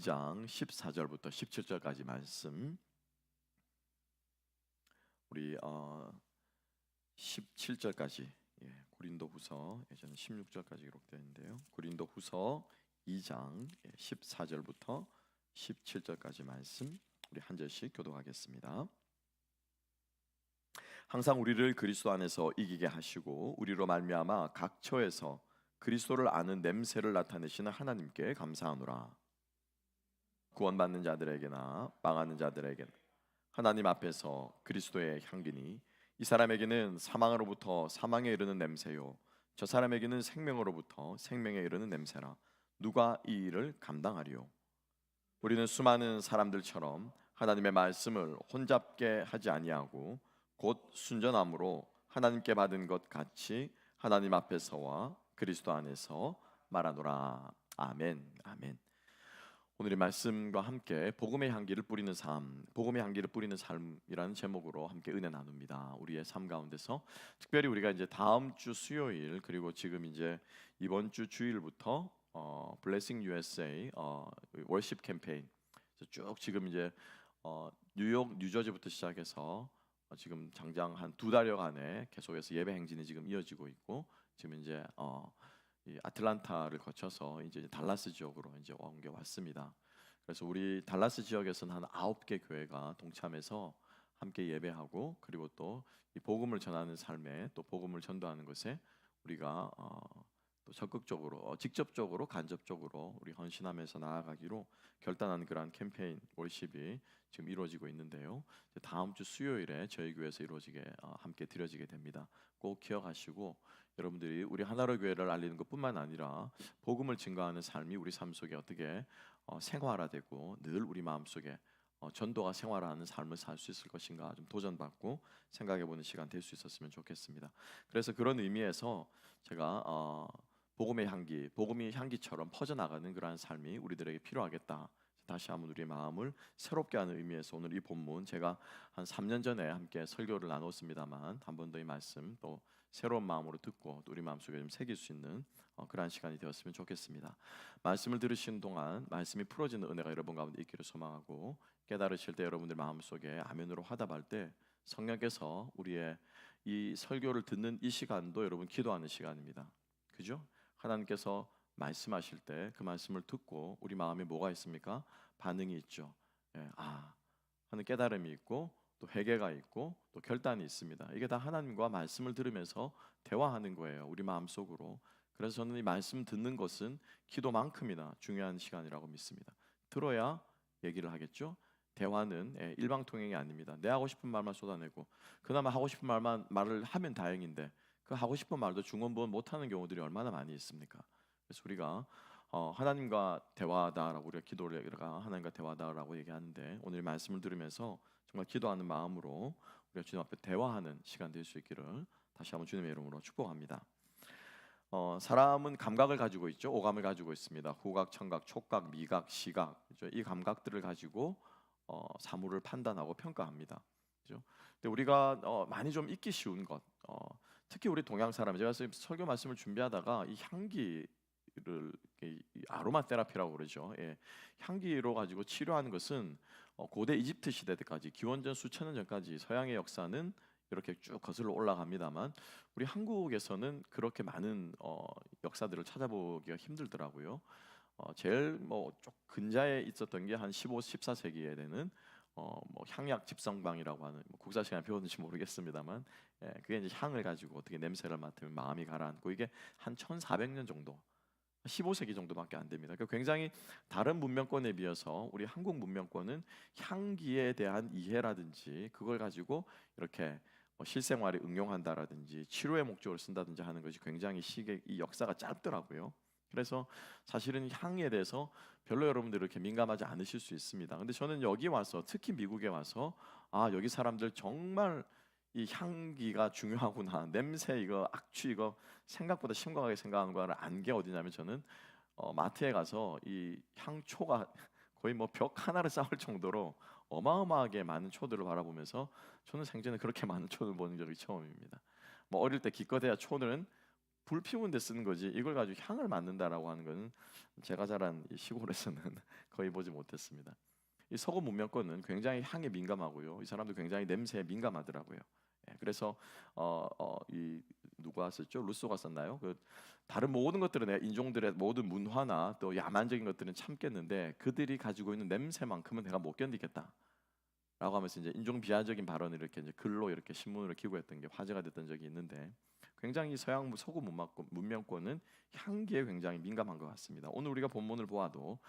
2장 14절부터 17절까지 말씀, 우리 17절까지, 고린도후서, 예전에 16절까지 기록되어 있는데요. 고린도후서 2장 14절부터 17절까지 말씀, 우리 한 절씩 교독하겠습니다. 항상 우리를 그리스도 안에서 이기게 하시고 우리로 말미암아 각 처에서 그리스도를 아는 냄새를 나타내시는 하나님께 감사하노라. 구원받는 자들에게나 망하는 자들에게나 하나님 앞에서 그리스도의 향기니 이 사람에게는 사망으로부터 사망에 이르는 냄새요 저 사람에게는 생명으로부터 생명에 이르는 냄새라. 누가 이 일을 감당하리요? 우리는 수많은 사람들처럼 하나님의 말씀을 혼잡게 하지 아니하고 곧 순전함으로 하나님께 받은 것 같이 하나님 앞에서와 그리스도 안에서 말하노라. 아멘. 아멘. 오늘의 말씀과 함께 복음의 향기를 뿌리는 삶, 복음의 향기를 뿌리는 삶이라는 제목으로 함께 은혜 나눕니다. 우리의 삶 가운데서 특별히 우리가 이제 다음 주 수요일, 그리고 지금 이제 이번 주 주일부터 블레싱 USA 월십 캠페인 쭉 지금 이제 뉴욕, 뉴저지부터 시작해서 지금 장장 한 2달여간에 계속해서 예배 행진이 지금 이어지고 있고, 지금 이제 이 아틀란타를 거쳐서 이제 달라스 지역으로 이제 옮겨 왔습니다. 그래서 우리 달라스 지역에서는 한 9개 교회가 동참해서 함께 예배하고, 그리고 또 이 복음을 전하는 삶에, 또 복음을 전도하는 것에 우리가 또 적극적으로, 직접적으로, 간접적으로 우리 헌신하면서 나아가기로 결단한 그러한 캠페인 월십이 지금 이루어지고 있는데요. 다음 주 수요일에 저희 교회에서 이루어지게 함께 드려지게 됩니다. 꼭 기억하시고, 여러분들이 우리 하나로 교회를 알리는 것뿐만 아니라 복음을 증거하는 삶이 우리 삶 속에 어떻게 생활화되고 늘 우리 마음속에 전도가 생활화하는 삶을 살 수 있을 것인가 좀 도전받고 생각해보는 시간 될 수 있었으면 좋겠습니다. 그래서 그런 의미에서 제가 복음의 향기, 복음의 향기처럼 퍼져나가는 그러한 삶이 우리들에게 필요하겠다. 다시 한번 우리의 마음을 새롭게 하는 의미에서 오늘 이 본문, 제가 한 3년 전에 함께 설교를 나눴습니다만 한 번 더 이 말씀 또 새로운 마음으로 듣고 또 우리 마음속에 좀 새길 수 있는 그러한 시간이 되었으면 좋겠습니다. 말씀을 들으시는 동안 말씀이 풀어지는 은혜가 여러분 가운데 있기를 소망하고, 깨달으실 때 여러분들 마음속에 아멘으로 화답할 때 성령께서 우리의 이 설교를 듣는 이 시간도 여러분 기도하는 시간입니다. 그죠? 하나님께서 말씀하실 때 그 말씀을 듣고 우리 마음에 뭐가 있습니까? 반응이 있죠. 하는 깨달음이 있고, 또 회개가 있고, 또 결단이 있습니다. 이게 다 하나님과 말씀을 들으면서 대화하는 거예요, 우리 마음속으로. 그래서 저는 이 말씀 듣는 것은 기도만큼이나 중요한 시간이라고 믿습니다. 들어야 얘기를 하겠죠. 대화는 일방통행이 아닙니다. 내 하고 싶은 말만 쏟아내고, 그나마 하고 싶은 말을 하면 다행인데 그 하고 싶은 말도 중언부언 못하는 경우들이 얼마나 많이 있습니까? 그래서 우리가 하나님과 대화하다라고, 우리가 기도를 하나님과 대화하다라고 얘기하는데, 오늘 말씀을 들으면서 정말 기도하는 마음으로 우리가 주님 앞에 대화하는 시간 될 수 있기를 다시 한번 주님의 이름으로 축복합니다. 사람은 감각을 가지고 있죠. 오감을 가지고 있습니다. 후각, 청각, 촉각, 미각, 시각, 그렇죠? 이 감각들을 가지고 사물을 판단하고 평가합니다. 그렇죠? 근데 우리가 많이 좀 잊기 쉬운 것, 특히 우리 동양 사람, 제가 설교 말씀을 준비하다가 이 향기를, 이 아로마 테라피라고 그러죠. 향기로 가지고 치료하는 것은 고대 이집트 시대 때까지, 기원전 수천 년 전까지 서양의 역사는 이렇게 쭉 거슬러 올라갑니다만, 우리 한국에서는 그렇게 많은 역사들을 찾아보기가 힘들더라고요. 제일 좀 근자에 있었던 게 한 15, 14세기에 되는 향약 집성방이라고 하는, 국사 시간에 배웠는지 모르겠습니다만, 그게 이제 향을 가지고 어떻게 냄새를 맡으면 마음이 가라앉고, 이게 한 1400년 정도, 15세기 정도밖에 안 됩니다. 그러니까 굉장히 다른 문명권에 비해서 우리 한국 문명권은 향기에 대한 이해라든지 그걸 가지고 이렇게 실생활에 응용한다라든지 치료의 목적으로 쓴다든지 하는 것이 굉장히 이 역사가 짧더라고요. 그래서 사실은 향에 대해서 별로 여러분들 이렇게 민감하지 않으실 수 있습니다. 근데 저는 여기 와서, 특히 미국에 와서, 여기 사람들 정말 이 향기가 중요하구나, 냄새, 이거 악취, 이거 생각보다 심각하게 생각한 거를 안 게 어디냐면, 저는 마트에 가서 이 향초가 거의 벽 하나를 쌓을 정도로 어마어마하게 많은 초들을 바라보면서, 저는 생전에 그렇게 많은 초를 보는 적이 처음입니다. 어릴 때 기껏해야 초는 불 피우는 데 쓰는 거지 이걸 가지고 향을 맡는다라고 하는 거는 제가 자란 이 시골에서는 거의 보지 못했습니다. 이 서구 문명권은 굉장히 향에 민감하고요. 이 사람도 굉장히 냄새에 민감하더라고요. 예, 그래서 이 누가 썼죠? 루소가 썼나요? 그 다른 모든 것들은 내가 인종들의 모든 문화나 또 야만적인 것들은 참겠는데 그들이 가지고 있는 냄새만큼은 내가 못 견디겠다. 라고 하면서 이제 인종 비하적인 발언을 이렇게 이제 글로 이렇게 신문으로 기고했던 게 화제가 됐던 적이 있는데 굉장히 서양 서구 문명권은 향기에 굉장히 민감한 것 같습니다. 오늘 우리가 본문을 보아도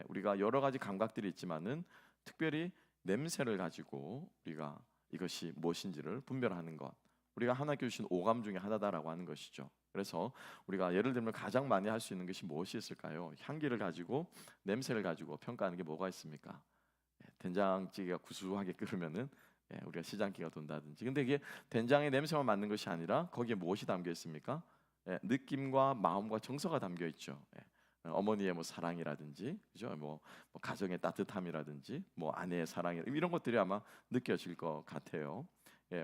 우리가 여러 가지 감각들이 있지만은 특별히 냄새를 가지고 우리가 이것이 무엇인지를 분별하는 것, 우리가 하나님께 주신 오감 중에 하나다라고 하는 것이죠. 그래서 우리가 예를 들면 가장 많이 할 수 있는 것이 무엇이 있을까요? 향기를 가지고 냄새를 가지고 평가하는 게 뭐가 있습니까? 된장찌개가 구수하게 끓으면은 우리가 시장기가 돈다든지. 근데 이게 된장의 냄새만 맡는 것이 아니라 거기에 무엇이 담겨 있습니까? 느낌과 마음과 정서가 담겨 있죠. 어머니의 뭐 사랑이라든지, 그죠? 뭐 가정의 따뜻함이라든지, 뭐 아내의 사랑 이런 것들이 아마 느껴질 것 같아요.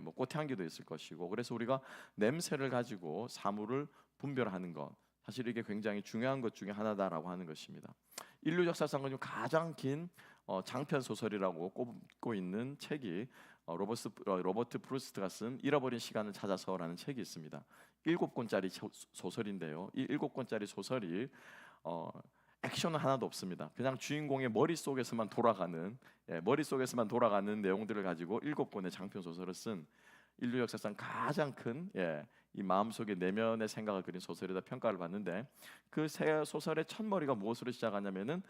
뭐 꽃향기도 있을 것이고. 그래서 우리가 냄새를 가지고 사물을 분별하는 것, 사실 이게 굉장히 중요한 것 중에 하나다라고 하는 것입니다. 인류 역사상 가장 긴 장편 소설이라고 꼽고 있는 책이 로버트 프루스트가 쓴 잃어버린 시간을 찾아서라는 책이 있습니다. 7권짜리 소설인데요. 이 7권짜리 소설이 액션은 하나도 없습니다. 그냥 주인공의 머릿속에서만 돌아가는 내용들을 가지고 7권의 장편 소설을 쓴 인류 역사상 가장 큰 이 마음속의 내면의 생각을 그린 소설이다 평가를 받는데 그 세 소설의 첫머리가 무엇으로 시작하냐면은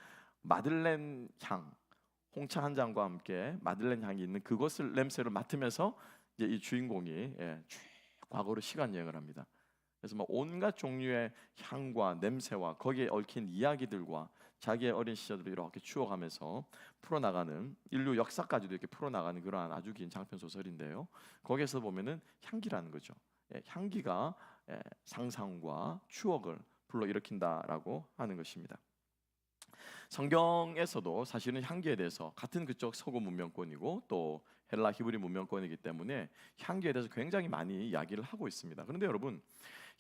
마들렌 향, 홍차 한 잔과 함께 마들렌 향이 있는 그것을 냄새를 맡으면서 이제 이 주인공이 쭉 과거로 시간 여행을 합니다. 그래서 막 온갖 종류의 향과 냄새와 거기에 얽힌 이야기들과 자기의 어린 시절을 이렇게 추억하면서 풀어나가는 인류 역사까지도 이렇게 풀어나가는 그러한 아주 긴 장편 소설인데요. 거기에서 보면은 향기라는 거죠. 향기가 상상과 추억을 불러일으킨다라고 하는 것입니다. 성경에서도 사실은 향기에 대해서 같은 그쪽 서구 문명권이고 또 헬라 히브리 문명권이기 때문에 향기에 대해서 굉장히 많이 이야기를 하고 있습니다. 그런데 여러분,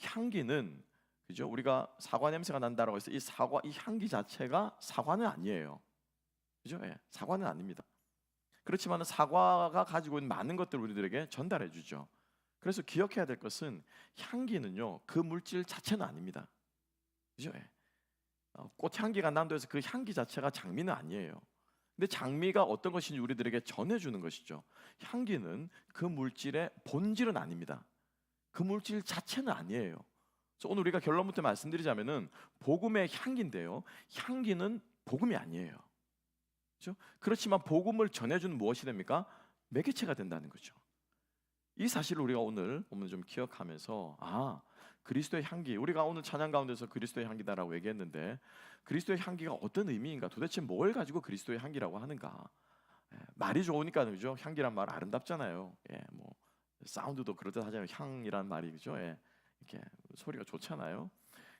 향기는 그죠? 우리가 사과 냄새가 난다라고 해서 이 향기 자체가 사과는 아니에요. 그죠? 사과는 아닙니다. 그렇지만 사과가 가지고 있는 많은 것들을 우리들에게 전달해 주죠. 그래서 기억해야 될 것은 향기는요, 그 물질 자체는 아닙니다. 그죠? 꽃향기가 난다해서 그 향기 자체가 장미는 아니에요. 근데 장미가 어떤 것인지 우리들에게 전해주는 것이죠. 향기는 그 물질의 본질은 아닙니다. 그 물질 자체는 아니에요. 그래서 오늘 우리가 결론부터 말씀드리자면은 복음의 향기인데요, 향기는 복음이 아니에요. 그렇죠? 그렇지만 복음을 전해주는 무엇이 됩니까? 매개체가 된다는 거죠. 이 사실을 우리가 오늘 좀 기억하면서 그리스도의 향기, 우리가 오늘 찬양 가운데서 그리스도의 향기다라고 얘기했는데 그리스도의 향기가 어떤 의미인가, 도대체 뭘 가지고 그리스도의 향기라고 하는가? 말이 좋으니까 그죠? 향기란 말 아름답잖아요. 뭐 사운드도 그렇듯 하잖아요. 향이란 말이 그죠? 이렇게 소리가 좋잖아요.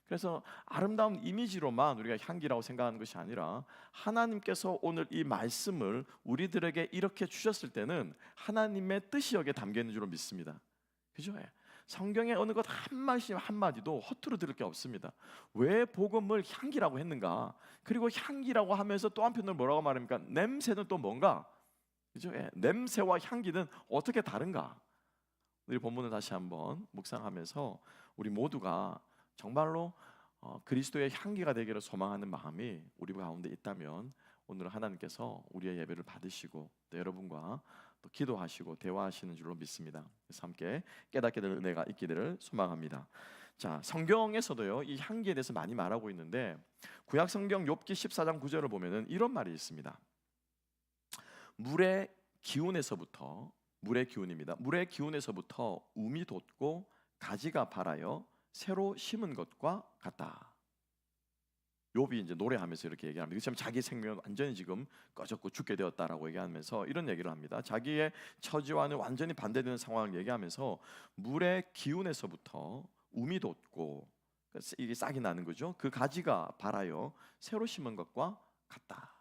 그래서 아름다운 이미지로만 우리가 향기라고 생각하는 것이 아니라 하나님께서 오늘 이 말씀을 우리들에게 이렇게 주셨을 때는 하나님의 뜻이 여기에 담겨 있는 줄로 믿습니다. 그죠? 성경의 어느 것 한 말씀 한마디도 허투루 들을 게 없습니다. 왜 복음을 향기라고 했는가? 그리고 향기라고 하면서 또 한편으로 뭐라고 말합니까? 냄새는 또 뭔가? 그죠? 냄새와 향기는 어떻게 다른가? 우리 본문을 다시 한번 묵상하면서 우리 모두가 정말로 그리스도의 향기가 되기를 소망하는 마음이 우리 가운데 있다면 오늘 하나님께서 우리의 예배를 받으시고 또 여러분과 또 기도하시고 대화하시는 줄로 믿습니다. 그래서 함께 깨닫게 될 은혜가 있기를 소망합니다. 자, 성경에서도요 이 향기에 대해서 많이 말하고 있는데 구약 성경 욥기 14장 9절을 보면은 이런 말이 있습니다. 물의 기운에서부터 물의 기운입니다. 물의 기운에서부터 움이 돋고 가지가 발하여 새로 심은 것과 같다. 욥이 이제 노래하면서 이렇게 얘기합니다. 그렇지만 자기 생명은 완전히 지금 꺼졌고 죽게 되었다라고 얘기하면서 이런 얘기를 합니다. 자기의 처지와는 완전히 반대되는 상황을 얘기하면서 물의 기운에서부터 움이 돋고 이게 싹이 나는 거죠. 그 가지가 발하여 새로 심은 것과 같다.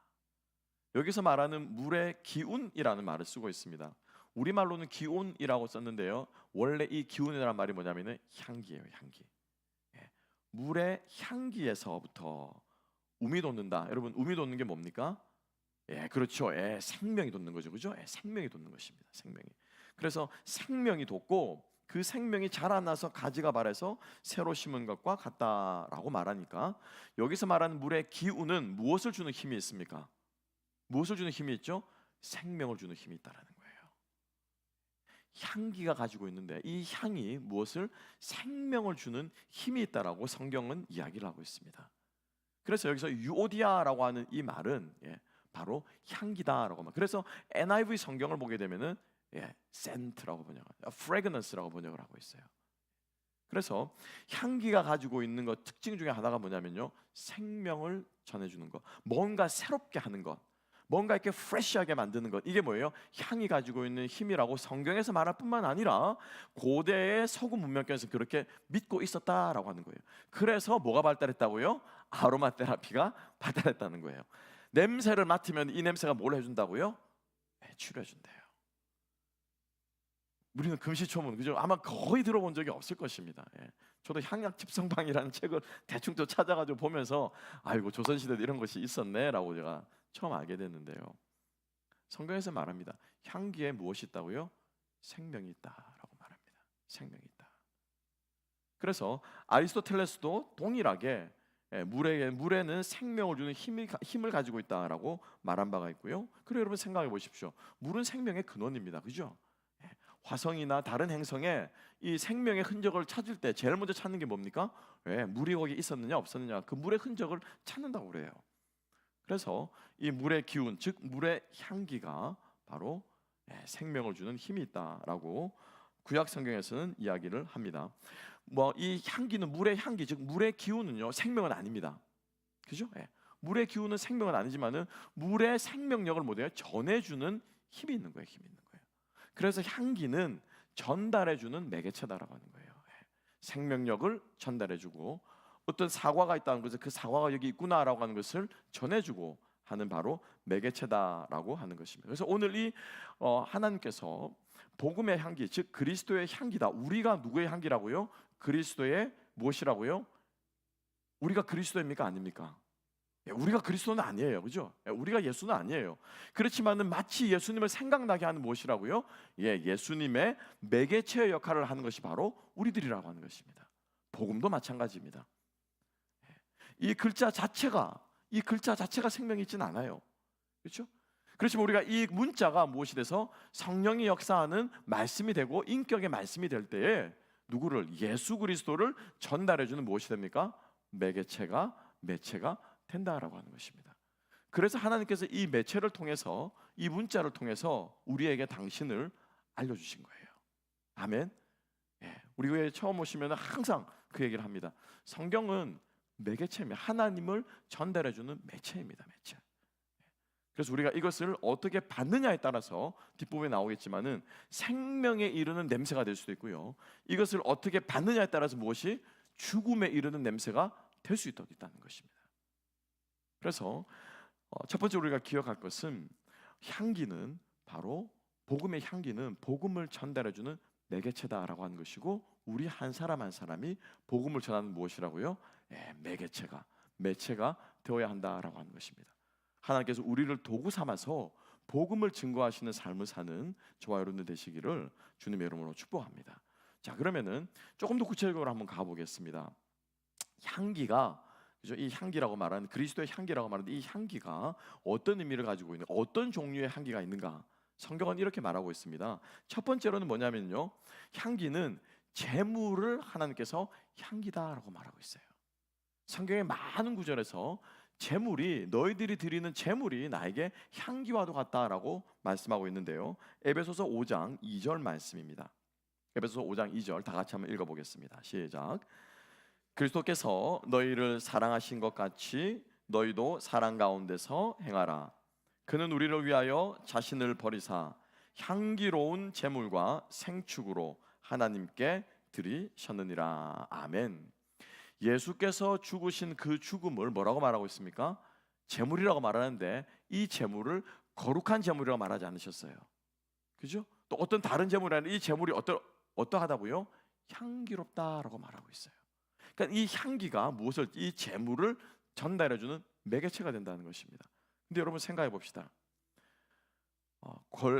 여기서 말하는 물의 기운이라는 말을 쓰고 있습니다. 우리말로는 기온이라고 썼는데요, 원래 이 기운이라는 말이 뭐냐면은 향기예요. 향기. 물의 향기에서부터 움이 돋는다. 여러분, 움이 돋는 게 뭡니까? 예, 그렇죠. 예, 생명이 돋는 거죠. 그죠? 예, 생명이 돋는 것입니다. 생명이. 그래서 생명이 돋고 그 생명이 자라나서 가지가 발해서 새로 심은 것과 같다라고 말하니까, 여기서 말하는 물의 기운은 무엇을 주는 힘이 있습니까? 무엇을 주는 힘이 있죠? 생명을 주는 힘이 있다라는 거예요. 향기가 가지고 있는데 이 향이 무엇을? 생명을 주는 힘이 있다라고 성경은 이야기를 하고 있습니다. 그래서 여기서 유오디아라고 하는 이 말은 바로 향기다라고 말. 그래서 NIV 성경을 보게 되면은 scent라고 번역합니다. fragrance라고 번역을 하고 있어요. 그래서 향기가 가지고 있는 것 특징 중에 하나가 뭐냐면요, 생명을 전해주는 것, 뭔가 새롭게 하는 것, 뭔가 이렇게 프레시하게 만드는 것, 이게 뭐예요? 향이 가지고 있는 힘이라고 성경에서 말할 뿐만 아니라 고대의 서구 문명권에서 그렇게 믿고 있었다라고 하는 거예요. 그래서 뭐가 발달했다고요? 아로마 테라피가 발달했다는 거예요. 냄새를 맡으면 이 냄새가 뭘 해준다고요? 치료해준대요. 우리는 금시초문, 그죠? 아마 거의 들어본 적이 없을 것입니다. 저도 향약 집성방이라는 책을 대충 또 찾아가지고 보면서 아이고, 조선시대도 이런 것이 있었네라고 제가 처음 알게 됐는데요. 성경에서 말합니다. 향기에 무엇이 있다고요? 생명이 있다라고 말합니다. 생명이 있다. 그래서 아리스토텔레스도 동일하게 물에는 생명을 주는 힘을 가지고 있다라고 말한 바가 있고요. 그리고 여러분 생각해 보십시오. 물은 생명의 근원입니다. 그죠? 화성이나 다른 행성에 이 생명의 흔적을 찾을 때 제일 먼저 찾는 게 뭡니까? 물이 거기 있었느냐 없었느냐, 그 물의 흔적을 찾는다고 그래요. 그래서 이 물의 기운, 즉 물의 향기가 바로 생명을 주는 힘이 있다라고 구약 성경에서는 이야기를 합니다. 뭐 이 향기는, 물의 향기, 즉 물의 기운은요, 생명은 아닙니다. 그죠? 물의 기운은 생명은 아니지만은 물의 생명력을 뭐예요? 전해주는 힘이 있는 거예요. 힘이 있는 거예요. 그래서 향기는 전달해주는 매개체다라고 하는 거예요. 생명력을 전달해주고, 어떤 사과가 있다는 것을, 그 사과가 여기 있구나라고 하는 것을 전해주고 하는 바로 매개체다라고 하는 것입니다. 그래서 오늘 이 하나님께서 복음의 향기, 즉 그리스도의 향기다. 우리가 누구의 향기라고요? 그리스도의 무엇이라고요? 우리가 그리스도입니까? 아닙니까? 우리가 그리스도는 아니에요. 그죠? 우리가 예수는 아니에요. 그렇지만은 마치 예수님을 생각나게 하는 무엇이라고요? 예수님의 매개체의 역할을 하는 것이 바로 우리들이라고 하는 것입니다. 복음도 마찬가지입니다. 이 글자 자체가 생명이 있지는 않아요. 그렇죠? 그렇지만 우리가 이 문자가 무엇이 돼서 성령이 역사하는 말씀이 되고 인격의 말씀이 될 때에 누구를? 예수 그리스도를 전달해주는 무엇이 됩니까? 매체가 된다라고 하는 것입니다. 그래서 하나님께서 이 매체를 통해서, 이 문자를 통해서 우리에게 당신을 알려주신 거예요. 아멘. 우리 교회에 처음 오시면 항상 그 얘기를 합니다. 성경은 매개체입니다. 하나님을 전달해주는 매체입니다. 매체. 그래서 우리가 이것을 어떻게 받느냐에 따라서 뒷부분에 나오겠지만은 생명에 이르는 냄새가 될 수도 있고요. 이것을 어떻게 받느냐에 따라서 무엇이 죽음에 이르는 냄새가 될 수 있다는 것입니다. 그래서 첫 번째 우리가 기억할 것은, 향기는 바로, 복음의 향기는 복음을 전달해주는 매개체다라고 하는 것이고, 우리 한 사람 한 사람이 복음을 전하는 무엇이라고요? 매체가 되어야 한다라고 하는 것입니다. 하나님께서 우리를 도구 삼아서 복음을 증거하시는 삶을 사는 저와 여러분들 되시기를 주님의 이름으로 축복합니다. 자, 그러면은 조금 더 구체적으로 한번 가보겠습니다. 향기가, 그죠? 이 향기라고 말하는, 그리스도의 향기라고 말하는 이 향기가 어떤 의미를 가지고 있는, 어떤 종류의 향기가 있는가? 성경은 이렇게 말하고 있습니다. 첫 번째로는 뭐냐면요, 향기는 재물을 하나님께서 향기다라고 말하고 있어요. 성경의 많은 구절에서 재물이, 너희들이 드리는 재물이 나에게 향기와도 같다라고 말씀하고 있는데요. 에베소서 5장 2절 말씀입니다. 에베소서 5장 2절 다 같이 한번 읽어보겠습니다. 시작. 그리스도께서 너희를 사랑하신 것 같이 너희도 사랑 가운데서 행하라. 그는 우리를 위하여 자신을 버리사 향기로운 제물과 생축으로 하나님께 드리셨느니라. 아멘. 예수께서 죽으신 그 죽음을 뭐라고 말하고 있습니까? 제물이라고 말하는데 이 제물을 거룩한 제물이라고 말하지 않으셨어요. 그죠? 또 어떤 다른 제물이 아니라 이 제물이 어떠하다고요? 향기롭다라고 말하고 있어요. 그러니까 이 향기가 무엇을, 이 제물을 전달해주는 매개체가 된다는 것입니다. 근데 여러분 생각해 봅시다.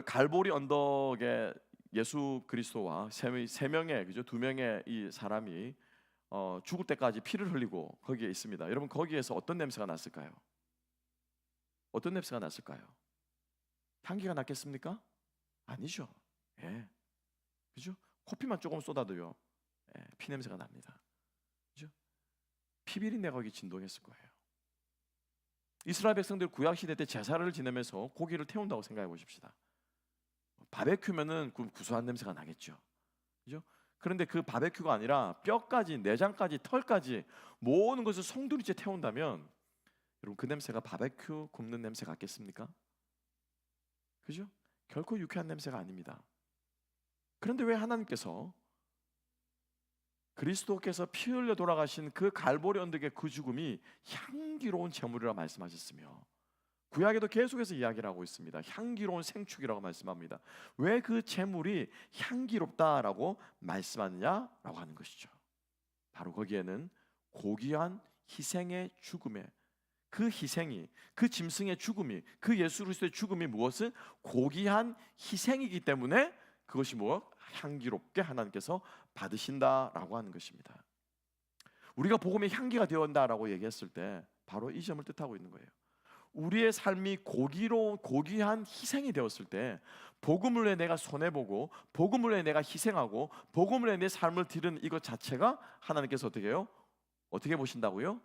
갈보리 언덕에 예수 그리스도와 세 명의, 그죠, 두 명의 이 사람이 죽을 때까지 피를 흘리고 거기에 있습니다. 여러분 거기에서 어떤 냄새가 났을까요? 어떤 냄새가 났을까요? 향기가 났겠습니까? 아니죠. 예, 그죠? 코피만 조금 쏟아도요, 예, 피 냄새가 납니다. 그죠? 피비린내가 거기 진동했을 거예요. 이스라엘 백성들 구약 시대 때 제사를 지내면서 고기를 태운다고 생각해 보십시다. 바베큐면은 구수한 냄새가 나겠죠. 그죠? 그런데 그 바베큐가 아니라 뼈까지, 내장까지, 털까지 모든 것을 송두리째 태운다면 여러분 그 냄새가 바베큐 굽는 냄새 같겠습니까? 그죠? 결코 유쾌한 냄새가 아닙니다. 그런데 왜 하나님께서 그리스도께서 피 흘려 돌아가신 그 갈보리 언덕의 그 죽음이 향기로운 제물이라 말씀하셨으며, 구약에도 계속해서 이야기를 하고 있습니다. 향기로운 생축이라고 말씀합니다. 왜 그 제물이 향기롭다라고 말씀하느냐라고 하는 것이죠. 바로 거기에는 고귀한 희생의 죽음에, 그 희생이, 그 짐승의 죽음이, 그 예수 그리스도의 죽음이 무엇은 고귀한 희생이기 때문에 그것이 뭐 향기롭게 하나님께서 받으신다라고 하는 것입니다. 우리가 복음의 향기가 되었다라고 얘기했을 때 바로 이 점을 뜻하고 있는 거예요. 우리의 삶이 고귀한 희생이 되었을 때, 복음을 위해 내가 손해보고 복음을 위해 내가 희생하고 복음을 위해 내 삶을 드리는 이것 자체가 하나님께서 어떻게 해요? 어떻게 보신다고요?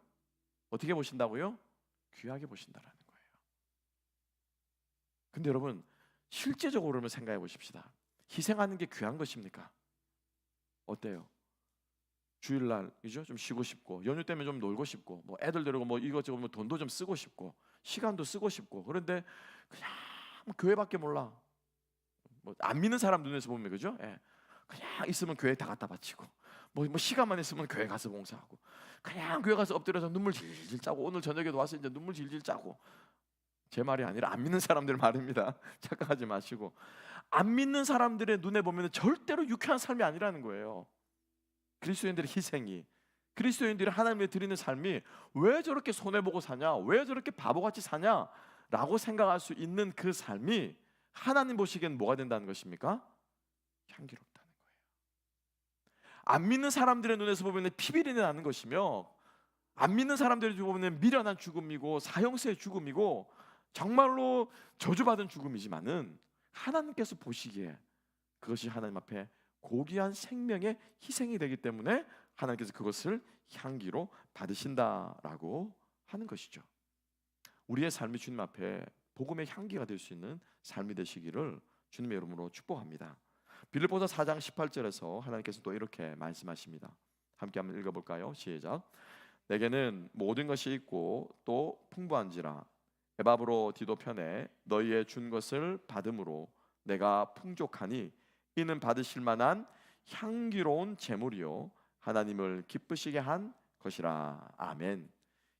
어떻게 보신다고요? 귀하게 보신다라는 거예요. 근데 여러분 실제적으로 그러면 생각해 보십시다. 희생하는 게 귀한 것입니까? 어때요? 주일날 이죠? 좀 쉬고 싶고 연휴 때문에 좀 놀고 싶고 뭐 애들 데리고 뭐 이것저것 뭐 돈도 좀 쓰고 싶고 시간도 쓰고 싶고, 그런데 그냥 교회밖에 몰라. 뭐 안 믿는 사람 눈에서 보면 그죠? 예. 그냥 있으면 교회 다 갖다 바치고 뭐 시간만 있으면 교회 가서 봉사하고 그냥 교회 가서 엎드려서 눈물 질질 짜고, 오늘 저녁에도 와서 이제 눈물 질질 짜고. 제 말이 아니라 안 믿는 사람들 말입니다. 착각하지 마시고. 안 믿는 사람들의 눈에 보면 절대로 유쾌한 삶이 아니라는 거예요. 그리스도인들의 희생이, 그리스도인들이 하나님께 드리는 삶이 왜 저렇게 손해보고 사냐, 왜 저렇게 바보같이 사냐 라고 생각할 수 있는 그 삶이 하나님 보시기엔 뭐가 된다는 것입니까? 향기롭다는 거예요. 안 믿는 사람들의 눈에서 보면 피비린내 나는 것이며, 안 믿는 사람들이 보면 미련한 죽음이고 사형수의 죽음이고 정말로 저주받은 죽음이지만은 하나님께서 보시기에 그것이 하나님 앞에 고귀한 생명의 희생이 되기 때문에 하나님께서 그것을 향기로 받으신다라고 하는 것이죠. 우리의 삶이 주님 앞에 복음의 향기가 될 수 있는 삶이 되시기를 주님의 이름으로 축복합니다. 빌립보서 4장 18절에서 하나님께서 또 이렇게 말씀하십니다. 함께 한번 읽어볼까요? 시작. 내게는 모든 것이 있고 또 풍부한지라 에바브로 디도 편에 너희의 준 것을 받음으로 내가 풍족하니 이는 받으실 만한 향기로운 제물이요 하나님을 기쁘시게 한 것이라. 아멘.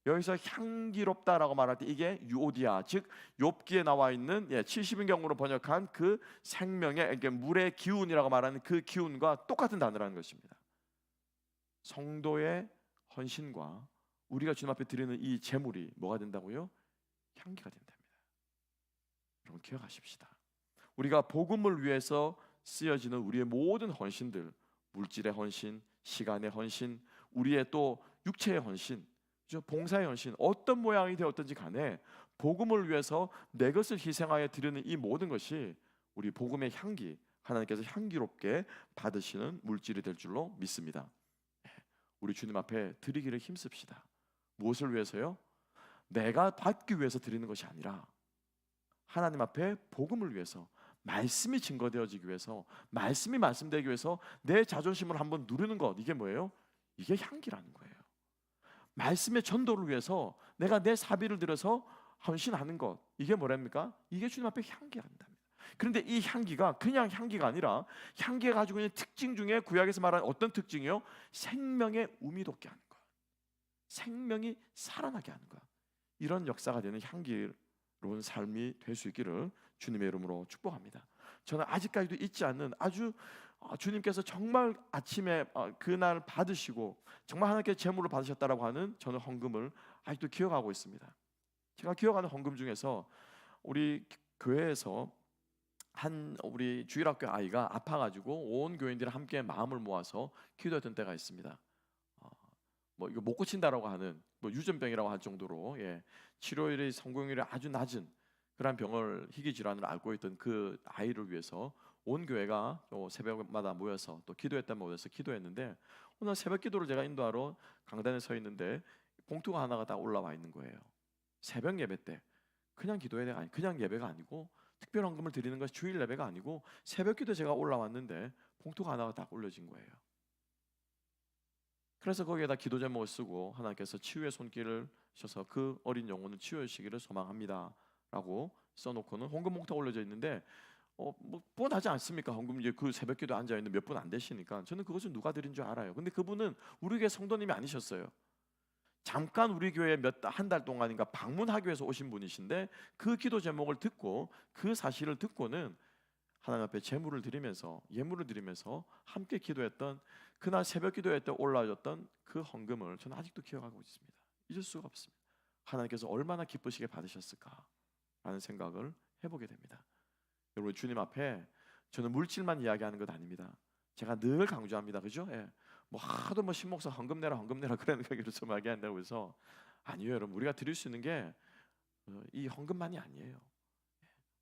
여기서 향기롭다라고 말할 때 이게 유오디아, 즉 욥기에 나와 있는 70인경으로 번역한 그 생명의, 이게 물의 기운이라고 말하는 그 기운과 똑같은 단어라는 것입니다. 성도의 헌신과 우리가 주님 앞에 드리는 이 제물이 뭐가 된다고요? 향기가 된답니다. 여러분 기억하십시다. 우리가 복음을 위해서 쓰여지는 우리의 모든 헌신들, 물질의 헌신, 시간의 헌신, 우리의 또 육체의 헌신, 봉사의 헌신, 어떤 모양이 되었든지 간에 복음을 위해서 내 것을 희생하여 드리는 이 모든 것이 우리 복음의 향기, 하나님께서 향기롭게 받으시는 물질이 될 줄로 믿습니다. 우리 주님 앞에 드리기를 힘씁시다. 무엇을 위해서요? 내가 받기 위해서 드리는 것이 아니라 하나님 앞에 복음을 위해서, 말씀이 증거되어지기 위해서, 말씀이 말씀되기 위해서 내 자존심을 한번 누르는 것, 이게 뭐예요? 이게 향기라는 거예요. 말씀의 전도를 위해서 내가 내 사비를 들여서 헌신하는 것, 이게 뭐랍니까? 이게 주님 앞에 향기가 된답니다. 그런데 이 향기가 그냥 향기가 아니라 향기가 가지고 있는 특징 중에 구약에서 말하는 어떤 특징이요? 생명의 우미 돋게 하는 것, 생명이 살아나게 하는 것, 이런 역사가 되는 향기를 삶이 될 수 있기를 주님의 이름으로 축복합니다. 저는 아직까지도 잊지 않는 아주 주님께서 정말 아침에 그날 받으시고 정말 하나님께 제물을 받으셨다라고 하는 저는 헌금을 아직도 기억하고 있습니다. 제가 기억하는 헌금 중에서 우리 교회에서 우리 주일학교 아이가 아파가지고 온 교인들이 함께 마음을 모아서 기도했던 때가 있습니다. 뭐 이거 못 고친다라고 하는 유전병이라고 할 정도로 치료율이 성공률이 아주 낮은 그런 병을 희귀 질환을 앓고 있던 그 아이를 위해서 온 교회가 새벽마다 모여서 또 기도했다 모여서 기도했는데 오늘 새벽 기도를 제가 인도하러 강단에 서 있는데 봉투가 하나가 다 올라와 있는 거예요. 새벽 예배 때 그냥 기도회가 아니 그냥 예배가 아니고 특별 헌금을 드리는 것이 주일 예배가 아니고 새벽 기도 제가 올라왔는데 봉투가 하나가 딱 올려진 거예요. 그래서 거기에다 기도 제목을 쓰고 하나님께서 치유의 손길을 주셔서 그 어린 영혼을 치유해 주시기를 소망합니다 라고 써놓고는 헌금 봉투가 올려져 있는데 뭐 뻔하지 않습니까? 헌금 이제 그 새벽기도 앉아 있는 몇 분 안 되시니까 저는 그것을 누가 드린 줄 알아요. 근데 그분은 우리 교회 성도님이 아니셨어요. 잠깐 우리 교회에 한 달 동안인가 방문하기 위해서 오신 분이신데 그 기도 제목을 듣고 그 사실을 듣고는 하나님 앞에 제물을 드리면서 예물을 드리면서 함께 기도했던 그날 새벽 기도회 때 올라졌던 그 헌금을 저는 아직도 기억하고 있습니다. 잊을 수가 없습니다. 하나님께서 얼마나 기쁘시게 받으셨을까라는 생각을 해보게 됩니다. 여러분 주님 앞에 저는 물질만 이야기하는 것 아닙니다. 제가 늘 강조합니다. 그죠? 뭐 하도 신목사 헌금 내라 그러는 거 좀 이야기한다고 해서 아니에요. 여러분 우리가 드릴 수 있는 게 이 헌금만이 아니에요.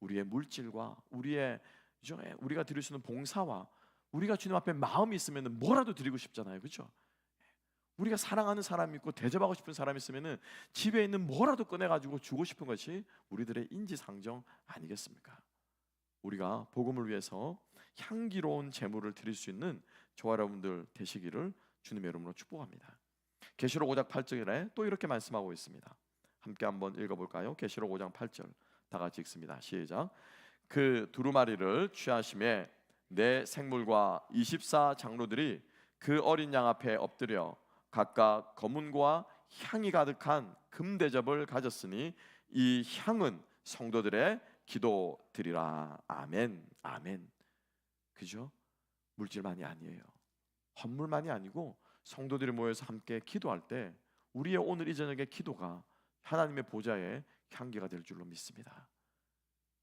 우리의 물질과 우리가 드릴 수 있는 봉사와 우리가 주님 앞에 마음이 있으면 뭐라도 드리고 싶잖아요. 그렇죠? 우리가 사랑하는 사람이 있고 대접하고 싶은 사람이 있으면 집에 있는 뭐라도 꺼내가지고 주고 싶은 것이 우리들의 인지상정 아니겠습니까? 우리가 복음을 위해서 향기로운 제물을 드릴 수 있는 저와 여러분들 되시기를 주님의 이름으로 축복합니다. 계시록 5장 8절에 또 이렇게 말씀하고 있습니다. 함께 한번 읽어볼까요? 계시록 5장 8절 다 같이 읽습니다. 시작. 그 두루마리를 취하심에 내 생물과 24 장로들이 그 어린 양 앞에 엎드려 각각 검은고와 향이 가득한 금 대접을 가졌으니 이 향은 성도들의 기도드리라. 아멘. 아멘. 그죠? 물질만이 아니에요. 헌물만이 아니고 성도들이 모여서 함께 기도할 때 우리의 오늘 이 저녁의 기도가 하나님의 보좌에 향기가 될 줄로 믿습니다.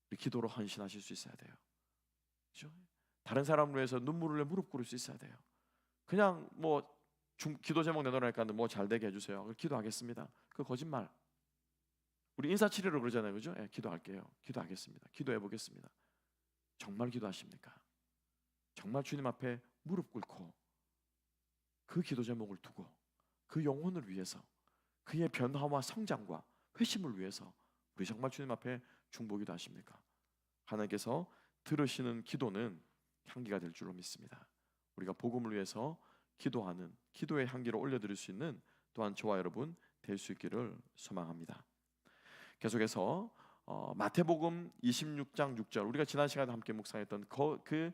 우리 기도로 헌신하실 수 있어야 돼요. 그죠? 다른 사람을 위해서 눈물을 흘려 무릎 꿇을 수 있어야 돼요. 그냥 기도 제목 내놓으니까 잘 되게 해주세요. 기도하겠습니다. 그 거짓말. 우리 인사치레로 그러잖아요. 그죠? 기도할게요. 기도하겠습니다. 기도해 보겠습니다. 정말 기도하십니까? 정말 주님 앞에 무릎 꿇고 그 기도 제목을 두고 그 영혼을 위해서 그의 변화와 성장과 회심을 위해서 우리 정말 주님 앞에 중보기도 하십니까? 하나님께서 들으시는 기도는 향기가 될 줄로 믿습니다. 우리가 복음을 위해서 기도하는 기도의 향기를 올려드릴 수 있는 또한 저와 여러분 될 수 있기를 소망합니다. 계속해서 마태복음 26장 6절 우리가 지난 시간에 함께 묵상했던 그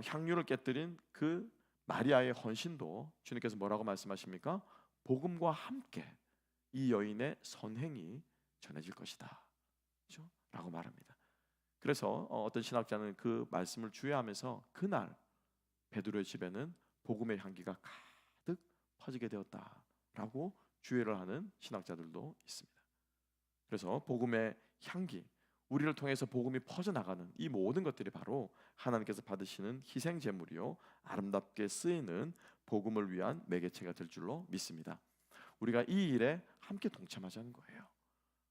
향유를 깨뜨린 그 마리아의 헌신도 주님께서 뭐라고 말씀하십니까? 복음과 함께 이 여인의 선행이 전해질 것이다. 그렇죠? 라고 말합니다. 그래서 어떤 신학자는 그 말씀을 주의하면서 그날 베드로의 집에는 복음의 향기가 가득 퍼지게 되었다라고 주의를 하는 신학자들도 있습니다. 그래서 복음의 향기, 우리를 통해서 복음이 퍼져나가는 이 모든 것들이 바로 하나님께서 받으시는 희생 제물이요 아름답게 쓰이는 복음을 위한 매개체가 될 줄로 믿습니다. 우리가 이 일에 함께 동참하자는 거예요.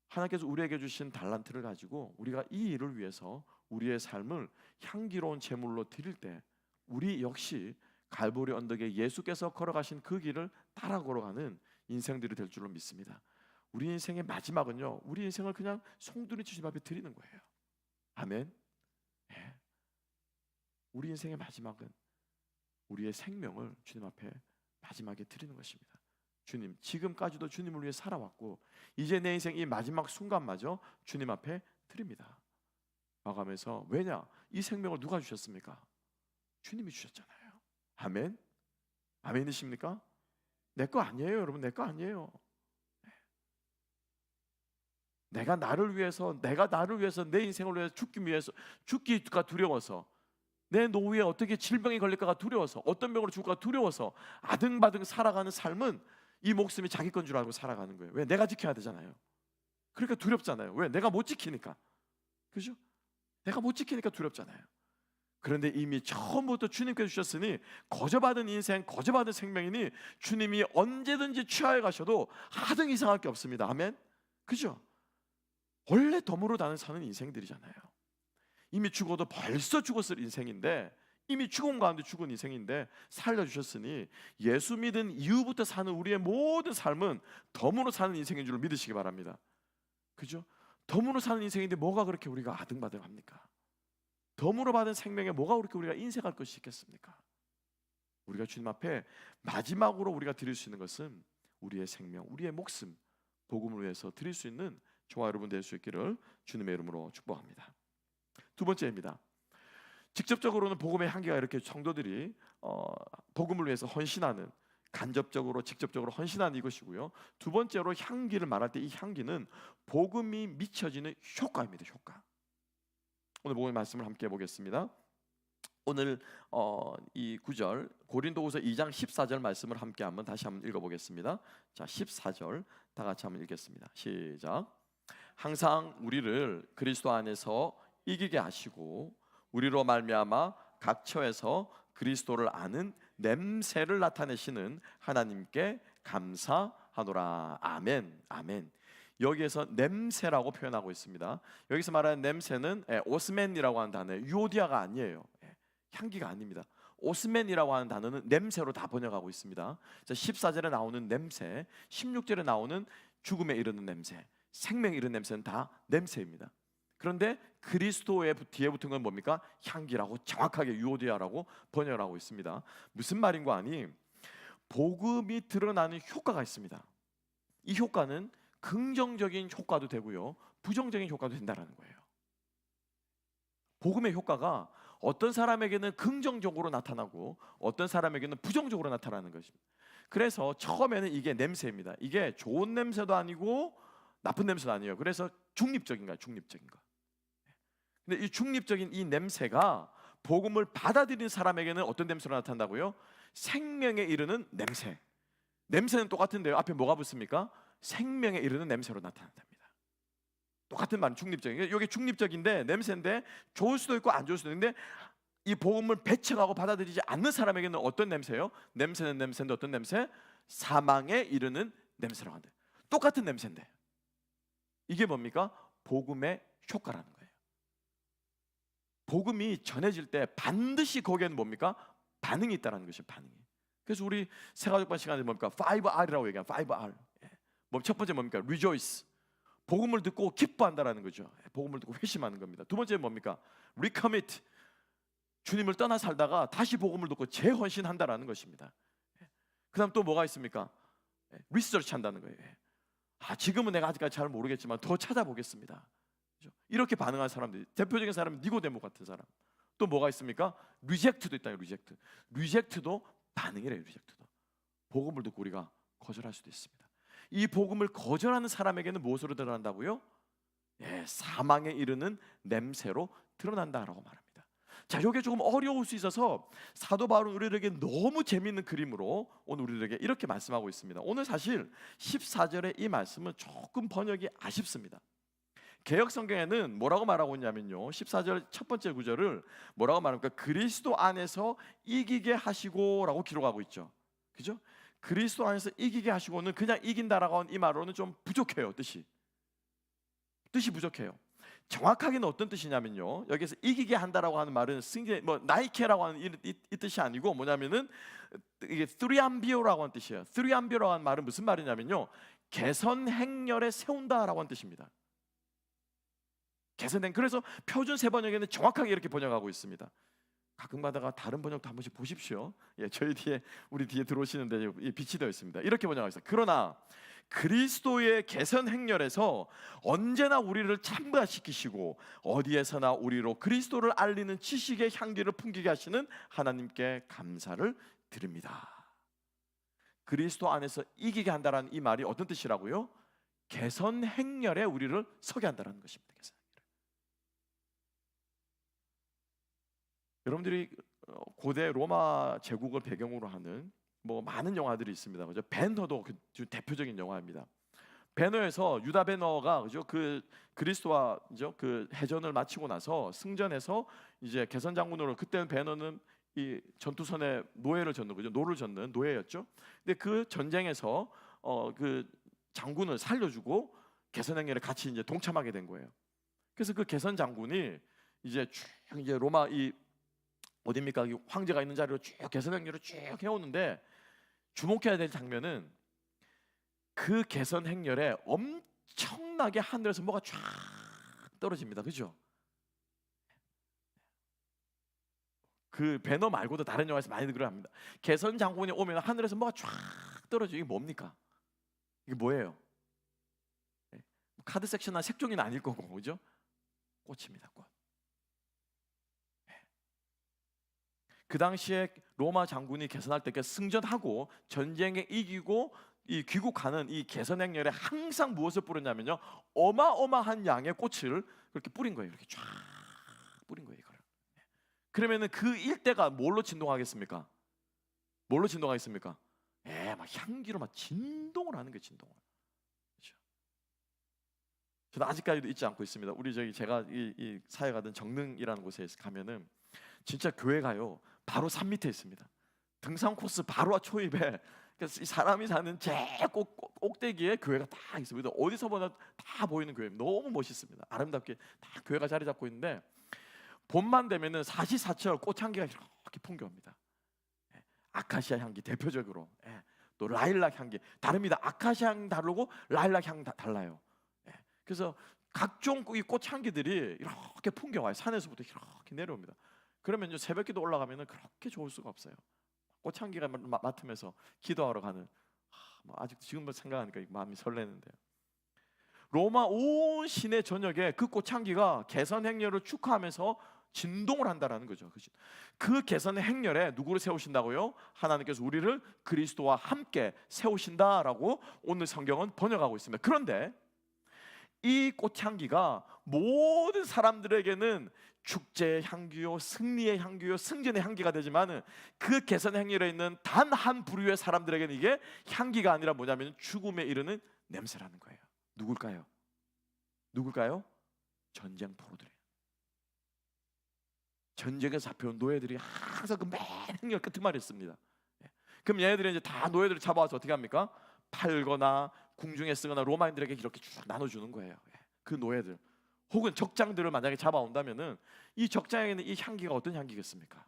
하나님께서 우리에게 주신 달란트를 가지고 우리가 이 일을 위해서 우리의 삶을 향기로운 제물로 드릴 때 우리 역시 갈보리 언덕에 예수께서 걸어가신 그 길을 따라 걸어가는 인생들이 될 줄로 믿습니다. 우리 인생의 마지막은요, 우리 인생을 그냥 송두리 주님 앞에 드리는 거예요. 아멘. 네. 우리 인생의 마지막은 우리의 생명을 주님 앞에 마지막에 드리는 것입니다. 주님, 지금까지도 주님을 위해 살아왔고 이제 내 인생 이 마지막 순간마저 주님 앞에 드립니다. 와가면서 왜냐? 이 생명을 누가 주셨습니까? 주님이 주셨잖아요. 아멘. 아멘이십니까? 내 거 아니에요, 여러분. 내 거 아니에요. 내가 나를 위해서 내 인생을 위해서 죽기가 두려워서, 내 노후에 어떻게 질병이 걸릴까가 두려워서, 어떤 병으로 죽을까 두려워서 아등바등 살아가는 삶은 이 목숨이 자기 건 줄 알고 살아가는 거예요. 왜? 내가 지켜야 되잖아요. 그러니까 두렵잖아요. 왜? 내가 못 지키니까. 그죠? 내가 못 지키니까 두렵잖아요. 그런데 이미 처음부터 주님께서 주셨으니 거저받은 인생, 거저받은 생명이니 주님이 언제든지 취하여 가셔도 하등 이상할 게 없습니다. 아멘. 그죠? 원래 덤으로 사는 인생들이잖아요. 이미 죽어도 벌써 죽었을 인생인데, 이미 죽음 가운데 죽은 인생인데 살려주셨으니 예수 믿은 이후부터 사는 우리의 모든 삶은 덤으로 사는 인생인 줄 믿으시기 바랍니다. 그죠? 덤으로 사는 인생인데 뭐가 그렇게 우리가 아등바등합니까? 덤으로 받은 생명에 뭐가 그렇게 우리가 인색할 것이 있겠습니까? 우리가 주님 앞에 마지막으로 우리가 드릴 수 있는 것은 우리의 생명, 우리의 목숨, 복음을 위해서 드릴 수 있는 저와 여러분 될 수 있기를 주님의 이름으로 축복합니다. 두 번째입니다. 직접적으로는 복음의 향기가 이렇게 성도들이 복음을 위해서 헌신하는, 간접적으로 직접적으로 헌신하는 이것이고요. 두 번째로 향기를 말할 때 이 향기는 복음이 미쳐지는 효과입니다. 효과. 오늘 복음의 말씀을 함께 보겠습니다. 오늘 이 구절 고린도후서 2장 14절 말씀을 함께 다시 한번 읽어보겠습니다. 자, 14절 다 같이 한번 읽겠습니다. 시작. 항상 우리를 그리스도 안에서 이기게 하시고 우리로 말미암아 각 처에서 그리스도를 아는 냄새를 나타내시는 하나님께 감사하노라. 아멘. 아멘. 여기에서 냄새라고 표현하고 있습니다. 여기서 말하는 냄새는 오스맨이라고 하는 단어예요. 유오디아가 아니에요. 향기가 아닙니다. 오스맨이라고 하는 단어는 냄새로 다 번역하고 있습니다. 14절에 나오는 냄새, 16절에 나오는 죽음에 이르는 냄새, 생명에 이르는 냄새는 다 냄새입니다. 그런데 그리스도의 뒤에 붙은 건 뭡니까? 향기라고 정확하게 유오디아라고 번역을 하고 있습니다. 무슨 말인가 하니 복음이 드러나는 효과가 있습니다. 이 효과는 긍정적인 효과도 되고요, 부정적인 효과도 된다는 거예요. 복음의 효과가 어떤 사람에게는 긍정적으로 나타나고 어떤 사람에게는 부정적으로 나타나는 것입니다. 그래서 처음에는 이게 냄새입니다. 이게 좋은 냄새도 아니고 나쁜 냄새도 아니에요. 그래서 중립적인 거예요. 중립적인 거. 근데 이 중립적인 이 냄새가 복음을 받아들인 사람에게는 어떤 냄새로 나타난다고요? 생명에 이르는 냄새. 냄새는 똑같은데요, 앞에 뭐가 붙습니까? 생명에 이르는 냄새로 나타난답니다. 똑같은 말, 중립적인. 여기 중립적인데 냄새인데 좋을 수도 있고 안 좋을 수도 있는데 이 복음을 배척하고 받아들이지 않는 사람에게는 어떤 냄새예요? 냄새는 냄새인데 어떤 냄새? 사망에 이르는 냄새라고 한대. 똑같은 냄새인데 이게 뭡니까? 복음의 효과라는 거예요. 복음이 전해질 때 반드시 거기에는 뭡니까? 반응이 있다는 것이 반응이. 그래서 우리 새가족반 시간에 뭡니까? 5R이라고 얘기해요. 5R. 첫 번째 뭡니까? Rejoice. 복음을 듣고 기뻐한다라는 거죠. 복음을 듣고 회심하는 겁니다. 두 번째 뭡니까? Recommit. 주님을 떠나 살다가 다시 복음을 듣고 재헌신한다라는 것입니다. 그다음 또 뭐가 있습니까? Research 한다는 거예요. 지금은 내가 아직까지 잘 모르겠지만 더 찾아보겠습니다. 이렇게 반응한 사람들이, 대표적인 사람은 니고데모 같은 사람. 또 뭐가 있습니까? 리젝트도 있다. 리젝트도 반응이래요. 리젝트도. 복음을 듣고 우리가 거절할 수도 있습니다. 이 복음을 거절하는 사람에게는 무엇으로 드러난다고요? 사망에 이르는 냄새로 드러난다라고 말합니다. 자, 이게 조금 어려울 수 있어서 사도 바울은 우리에게 너무 재미있는 그림으로 오늘 우리에게 이렇게 말씀하고 있습니다. 오늘 사실 14절의 이 말씀은 조금 번역이 아쉽습니다. 개역 성경에는 뭐라고 말하고 있냐면요, 14절 첫 번째 구절을 뭐라고 말합니까? 그리스도 안에서 이기게 하시고라고 기록하고 있죠. 그죠? 그리스도 안에서 이기게 하시고는 그냥 이긴다라고 하는 이 말로는 좀 부족해요. 뜻이 부족해요. 정확하게는 어떤 뜻이냐면요, 여기서 이기게 한다라고 하는 말은 나이케라고 하는 이 뜻이 아니고 뭐냐면은 이게 쓰리암비오라고 하는 뜻이에요. 쓰리암비오라고 하는 말은 무슨 말이냐면요, 개선 행렬에 세운다라고 하는 뜻입니다. 개선된. 그래서 표준 세 번역에는 정확하게 이렇게 번역하고 있습니다. 가끔 가다가 다른 번역도 한 번씩 보십시오. 우리 뒤에 들어오시는데 빛이 되어 있습니다. 이렇게 번역하고 있어요. 그러나 그리스도의 개선 행렬에서 언제나 우리를 참가시키시고 어디에서나 우리로 그리스도를 알리는 지식의 향기를 풍기게 하시는 하나님께 감사를 드립니다. 그리스도 안에서 이기게 한다라는 이 말이 어떤 뜻이라고요? 개선 행렬에 우리를 서게 한다는 것입니다. 개선 행렬에. 여러분들이 고대 로마 제국을 배경으로 하는 뭐 많은 영화들이 있습니다. 그죠? 배너도 그 대표적인 영화입니다. 배너에서 유다 배너가 그죠? 그 그리스도와 그죠? 그 해전을 마치고 나서 승전해서 이제 개선 장군으로, 그때는 배너는 이 전투선에 노예를 젓는 거죠. 노를 젓는 노예였죠. 근데 그 전쟁에서 그 장군을 살려주고 개선 행렬에 같이 이제 동참하게 된 거예요. 그래서 그 개선 장군이 이제 쭉 이제 로마 이 어디입니까? 이 황제가 있는 자리로 쭉 개선 행렬을 쭉 해오는데, 주목해야 될 장면은 그 개선 행렬에 엄청나게 하늘에서 뭐가 쫙 떨어집니다. 그죠? 그 배너 말고도 다른 영화에서 많이들 합니다. 개선 장군이 오면 하늘에서 뭐가 쫙 떨어져. 이게 뭡니까? 이게 뭐예요? 카드 섹션이나 색종이는 아닐 거고, 그죠? 꽃입니다. 꽃. 그 당시에 로마 장군이 개선할 때 승전하고 전쟁에 이기고 이 귀국하는 이 개선 행렬에 항상 무엇을 뿌렸냐면요, 어마어마한 양의 꽃을 그렇게 뿌린 거예요. 이렇게 쫙 뿌린 거예요. 이거를. 그러면은 그 일대가 뭘로 진동하겠습니까? 뭘로 진동하겠습니까? 막 향기로 막 진동을 하는 거예요. 진동을. 그렇죠? 저는 아직까지도 잊지 않고 있습니다. 우리 제가 이 사회 가던 정릉이라는 곳에 가면은 진짜 교회가요 바로 산 밑에 있습니다. 등산 코스 바로 초입에 사람이 사는 제일 꼭대기에 교회가 딱 있습니다. 어디서 보나 다 보이는 교회, 너무 멋있습니다. 아름답게 다 교회가 자리 잡고 있는데, 봄만 되면은 사시사철 꽃향기가 이렇게 풍겨옵니다. 아카시아 향기 대표적으로, 또 라일락 향기 다릅니다. 아카시아 향 다르고 라일락 향 달라요. 그래서 각종 이 꽃향기들이 이렇게 풍겨와요. 산에서부터 이렇게 내려옵니다. 그러면 이제 새벽기도 올라가면은 그렇게 좋을 수가 없어요. 꽃향기가 맡으면서 기도하러 가는, 아직 지금 생각하니까 마음이 설레는데요. 로마 온 시내 전역에 그 꽃향기가 개선 행렬을 축하하면서 진동을 한다라는 거죠. 그 개선 행렬에 누구를 세우신다고요? 하나님께서 우리를 그리스도와 함께 세우신다라고 오늘 성경은 번역하고 있습니다. 그런데 이 꽃향기가 모든 사람들에게는 축제의 향기요, 승리의 향기요, 승전의 향기가 되지만, 그 개선 행렬에 있는 단 한 부류의 사람들에게는 이게 향기가 아니라 뭐냐면 죽음에 이르는 냄새라는 거예요. 누굴까요? 누굴까요? 전쟁 포로들이에요. 전쟁에서 잡혀온 노예들이 항상 그 맨 행렬 끝말에 있습니다. 그럼 얘네들이 이제 다 노예들을 잡아와서 어떻게 합니까? 팔거나 궁중에 쓰거나 로마인들에게 이렇게 쭉 나눠주는 거예요. 그 노예들 혹은 적장들을 만약에 잡아온다면은 이 적장에는 이 향기가 어떤 향기겠습니까?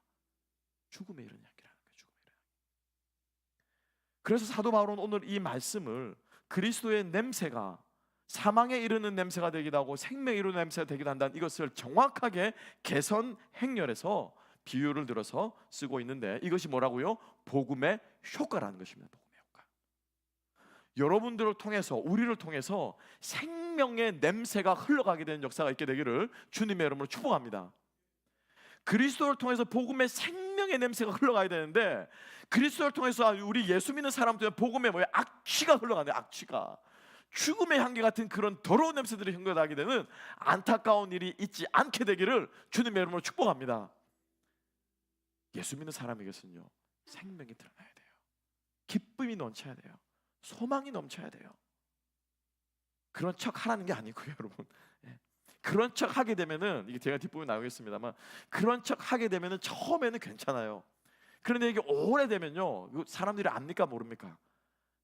죽음에 이른 향기라는 거예요. 죽음에 이른 향기. 그래서 사도 바울은 오늘 이 말씀을 그리스도의 냄새가 사망에 이르는 냄새가 되기도 하고 생명에 이르는 냄새가 되기도 한다는 이것을 정확하게 개선 행렬에서 비유를 들어서 쓰고 있는데, 이것이 뭐라고요? 복음의 효과라는 것입니다. 복음의 효과. 여러분들을 통해서, 우리를 통해서 생명의 냄새가 흘러가게 되는 역사가 있게 되기를 주님의 이름으로 축복합니다. 그리스도를 통해서 복음의 생명의 냄새가 흘러가야 되는데, 그리스도를 통해서 우리 예수 믿는 사람들은 복음의 악취가 흘러가네요. 악취가. 죽음의 향기 같은 그런 더러운 냄새들이 흘러나게 되는 안타까운 일이 있지 않게 되기를 주님의 이름으로 축복합니다. 예수 믿는 사람에게서는요, 생명이 드러나야 돼요. 기쁨이 넘쳐야 돼요. 소망이 넘쳐야 돼요. 그런 척 하라는 게 아니고요, 여러분. 그런 척 하게 되면은, 이게 제가 뒷부분에 나오겠습니다만, 그런 척 하게 되면은 처음에는 괜찮아요. 그런데 이게 오래되면요, 사람들이 압니까 모릅니까?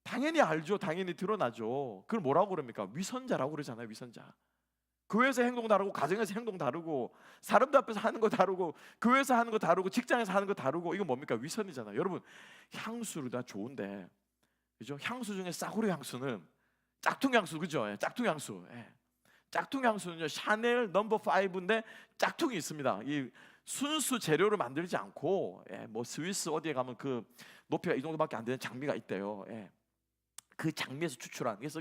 당연히 알죠. 당연히 드러나죠. 그걸 뭐라고 그럽니까? 위선자라고 그러잖아요. 위선자. 교회에서 행동 다르고, 가정에서 행동 다르고, 사람들 앞에서 하는 거 다르고, 교회에서 하는 거 다르고, 직장에서 하는 거 다르고, 이거 뭡니까? 위선이잖아요. 여러분, 향수를 다 좋은데, 그죠? 향수 중에 싸구려 향수는 짝퉁 향수, 그죠? 짝퉁 향수. 짝퉁 향수는요, 샤넬 넘버 5인데 짝퉁이 있습니다. 이 순수 재료를 만들지 않고, 뭐 스위스 어디에 가면 그 높이가 이 정도밖에 안 되는 장미가 있대요. 그 장미에서 추출한, 그래서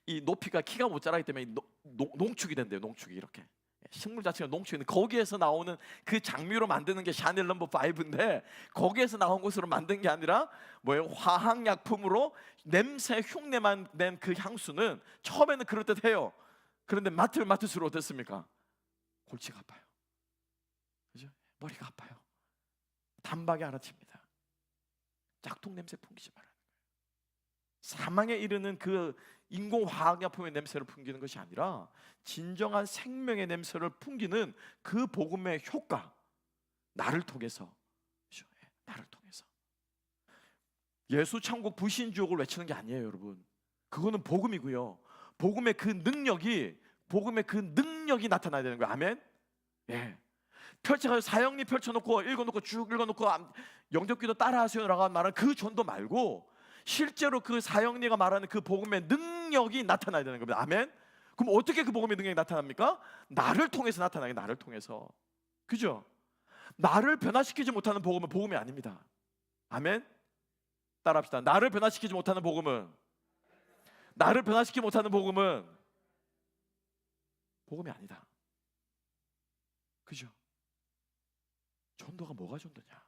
이 높이가 키가 못 자라기 때문에 농축이 된대요. 농축이 이렇게. 식물 자체가 농축 있는 거기에서 나오는 그 장미로 만드는 게 샤넬 넘버 5인데 거기에서 나온 것으로 만든 게 아니라 뭐예요? 화학약품으로 냄새 흉내만 낸 그 향수는 처음에는 그럴듯해요. 그런데 맡으면 맡을수록 어떻습니까? 골치가 아파요. 그죠? 머리가 아파요. 단박에 알아챕니다. 짝퉁 냄새 풍기지 말아요. 사망에 이르는 그 인공화학약품의 냄새를 풍기는 것이 아니라 진정한 생명의 냄새를 풍기는 그 복음의 효과, 나를 통해서, 나를 통해서. 예수 천국 불신 지옥을 외치는 게 아니에요, 여러분. 그거는 복음이고요. 복음의 그 능력이 나타나야 되는 거예요. 아멘. 예. 펼쳐가지고 사형리 펼쳐놓고 읽어놓고 쭉 읽어놓고 영접기도 따라하세요라고 말하는 그 전도 말고 실제로 그 사형리가 말하는 그 복음의 능력이 나타나야 되는 겁니다. 아멘. 그럼 어떻게 그 복음의 능력이 나타납니까? 나를 통해서 나타나게. 나를 통해서. 그죠? 나를 변화시키지 못하는 복음은 복음이 아닙니다. 아멘. 따라합시다. 나를 변화시키지 못하는 복음은 복음이 아니다. 그죠? 전도가 뭐가 전도냐?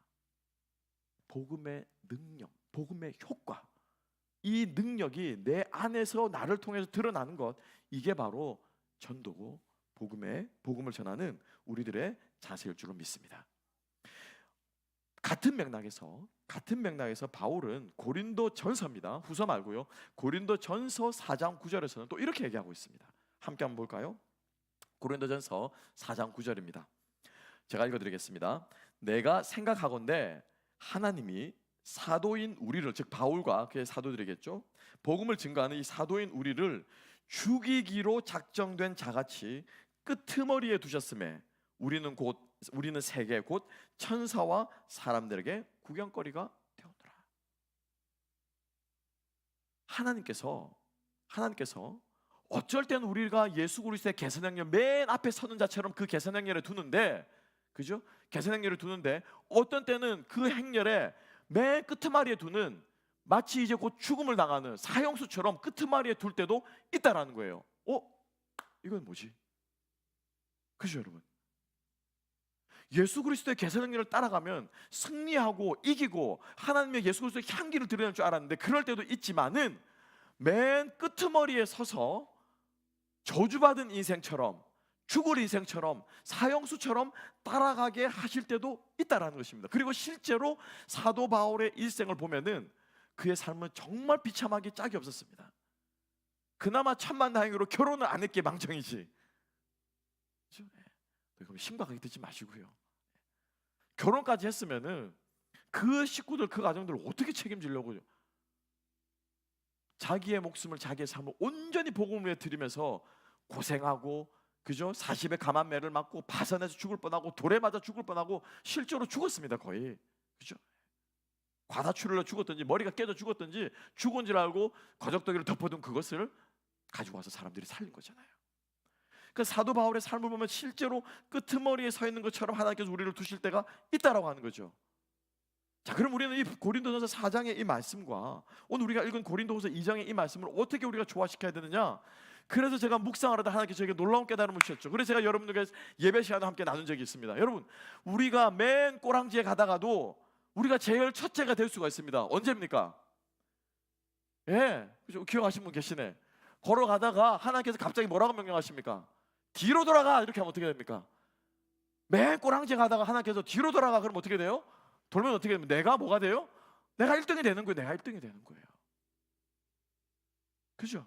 복음의 능력, 복음의 효과. 이 능력이 내 안에서 나를 통해서 드러나는 것, 이게 바로 전도고 복음을 전하는 우리들의 자세일 줄로 믿습니다. 같은 맥락에서 바울은 고린도전서입니다. 후서 말고요. 고린도전서 4장 9절에서는 또 이렇게 얘기하고 있습니다. 함께 한번 볼까요? 고린도전서 4장 9절입니다. 제가 읽어드리겠습니다. 내가 생각하건대 하나님이 사도인 우리를, 즉 바울과 그의 사도들이겠죠, 복음을 증거하는 이 사도인 우리를 죽이기로 작정된 자같이 끄트머리에 두셨음에 우리는 세계 곧 천사와 사람들에게 구경거리가 되었노라. 하나님께서 어쩔 때는 우리가 예수 그리스도의 개선행렬 맨 앞에 서는 자처럼 그 개선행렬에 두는데, 그죠? 개선행렬에 두는데 어떤 때는 그 행렬에 맨 끄트머리에 두는, 마치 이제 곧 죽음을 당하는 사형수처럼 끄트머리에 둘 때도 있다라는 거예요. 이건 뭐지? 그죠, 여러분? 예수 그리스도의 개선행렬을 따라가면 승리하고 이기고 하나님의 예수 그리스도의 향기를 드러낼 줄 알았는데, 그럴 때도 있지만은 맨 끄트머리에 서서 저주받은 인생처럼, 죽을 인생처럼, 사형수처럼 따라가게 하실 때도 있다라는 것입니다. 그리고 실제로 사도 바울의 일생을 보면은 그의 삶은 정말 비참하기 짝이 없었습니다. 그나마 천만다행으로 결혼을 안 했기에 망정이지. 그럼 심각하게 듣지 마시고요. 결혼까지 했으면은 그 식구들, 그 가정들을 어떻게 책임지려고 자기의 목숨을, 자기의 삶을 온전히 복음을 위해 드리면서 고생하고, 그죠? 40에 감한매를 맞고 파산해서 죽을 뻔하고 돌에 맞아 죽을 뻔하고 실제로 죽었습니다. 거의. 그죠? 과다출혈로 죽었든지 머리가 깨져 죽었든지 죽은 줄 알고 거적더기를 덮어둔 그것을 가지고 와서 사람들이 살린 거잖아요. 그 사도 바울의 삶을 보면 실제로 끄트머리에 서 있는 것처럼 하나님께서 우리를 두실 때가 있다라고 하는 거죠. 자, 그럼 우리는 이 고린도전서 4장의 이 말씀과 오늘 우리가 읽은 고린도후서 2장의 이 말씀을 어떻게 우리가 조화시켜야 되느냐? 그래서 제가 묵상하다 하나님께서 저에게 놀라운 깨달음을 주셨죠. 그래서 제가 여러분들과 예배 시간을 함께 나눈 적이 있습니다. 여러분, 우리가 맨 꼬랑지에 가다가도 우리가 제일 첫째가 될 수가 있습니다. 언제입니까? 예, 그죠? 기억하시는 분 계시네. 걸어가다가 하나님께서 갑자기 뭐라고 명령하십니까? 뒤로 돌아가. 이렇게 하면 어떻게 됩니까? 맨 꼬랑지에 가다가 하나님께서 뒤로 돌아가. 그럼 어떻게 돼요? 돌면 어떻게 되면 내가 뭐가 돼요? 내가 1등이 되는 거예요. 내가 1등이 되는 거예요. 그죠?